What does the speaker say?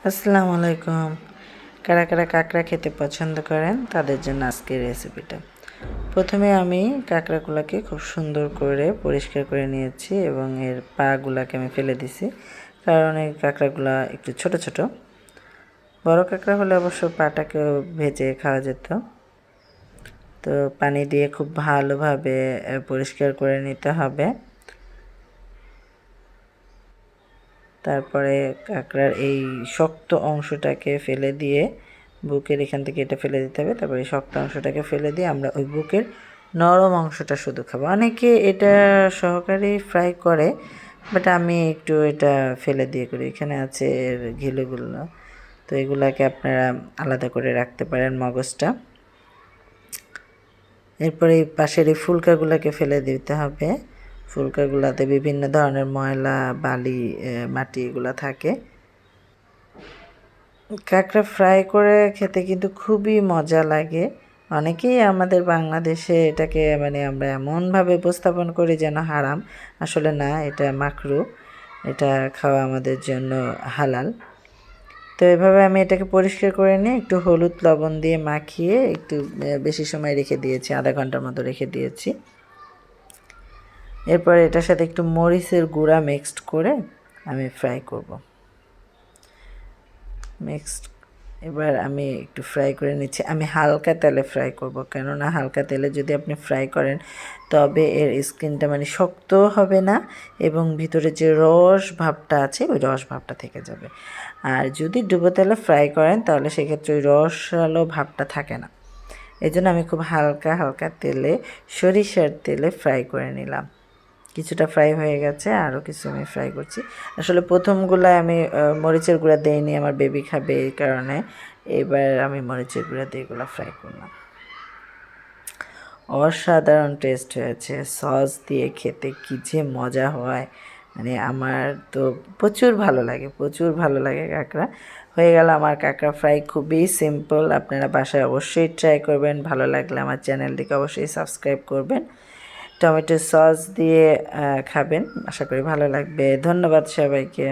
আসসালামু আলাইকুম। কারা কারা কাঁকড়া খেতে পছন্দ করেন তাদের জন্য আজকের রেসিপিটা। প্রথমে আমি কাঁকড়াগুলোকে খুব সুন্দর করে পরিষ্কার করে নিয়েছি এবং এর পাগুলাকে আমি ফেলে দিছি, কারণ এই কাঁকড়াগুলো একটু ছোট ছোট। বড় কাঁকড়া হলে অবশ্য পাটাকেও ভেজে খাওয়া যেত। তো পানি দিয়ে খুব ভালোভাবে পরিষ্কার করে নিতে হবে। তারপরে কাঁকড়ার এই শক্ত অংশটাকে ফেলে দিয়ে, বুকের এখান থেকে এটা ফেলে দিতে হবে। তারপরে এই শক্ত অংশটাকে ফেলে দিয়ে আমরা ওই বুকের নরম অংশটা শুধু খাবো। অনেকে এটা সহকারে ফ্রাই করে, বাট আমি একটু এটা ফেলে দিয়ে করি। এখানে আছে এর ঘিলুগুলো, তো এগুলাকে আপনারা আলাদা করে রাখতে পারেন, মগজটা। এরপরে এই পাশের এই ফুলকাগুলোকে ফেলে দিতে হবে। ফুলকাগুলাতে বিভিন্ন ধরনের ময়লা, বালি, মাটি এগুলো থাকে। কাঁকড়া ফ্রাই করে খেতে কিন্তু খুবই মজা লাগে। অনেকেই আমাদের বাংলাদেশে এটাকে আমরা এমনভাবে উপস্থাপন করি যেন হারাম। আসলে না, এটা মাকরু, এটা খাওয়া আমাদের জন্য হালাল। তো এভাবে আমি এটাকে পরিষ্কার করে নিয়ে একটু হলুদ লবণ দিয়ে মাখিয়ে একটু বেশি সময় রেখে দিয়েছি, আধা ঘন্টার মতো রেখে দিয়েছি। এরপর এটার সাথে একটু মরিচের গুঁড়া মিক্সড করে আমি ফ্রাই করব। এবার আমি একটু ফ্রাই করে নিচ্ছি। আমি হালকা তেলে ফ্রাই করব, কেননা হালকা তেলে যদি আপনি ফ্রাই করেন তবে এর স্কিনটা শক্তও হবে না এবং ভিতরে যে রস ভাবটা আছে ওই রস ভাবটা থেকে যাবে। আর যদি ডুবো তেলে ফ্রাই করেন তাহলে সেক্ষেত্রে ওই রসালো ভাবটা থাকে না। এই জন্য আমি খুব হালকা হালকা তেলে, সরিষার তেলে ফ্রাই করে নিলাম। কিছুটা ফ্রাই হয়ে গেছে, আরও কিছু আমি ফ্রাই করছি। আসলে প্রথমগুলায় আমি মরিচের গুঁড়া দেইনি, আমার বেবি খাবে এই কারণে। এবার আমি মরিচের গুঁড়া দিয়ে এগুলো ফ্রাই করলাম। অসাধারণ টেস্ট হয়েছে, সস দিয়ে খেতে কী যে মজা হয়! আমার তো প্রচুর ভালো লাগে, প্রচুর ভালো লাগে কাঁকড়া। হয়ে গেল আমার কাঁকড়া ফ্রাই, খুবই সিম্পল। আপনারা বাসায় অবশ্যই ট্রাই করবেন। ভালো লাগলে আমার চ্যানেলটিকে অবশ্যই সাবস্ক্রাইব করবেন। টমেটো সস দিয়ে খাবেন, আশা করি ভালো লাগবে। ধন্যবাদ সবাইকে।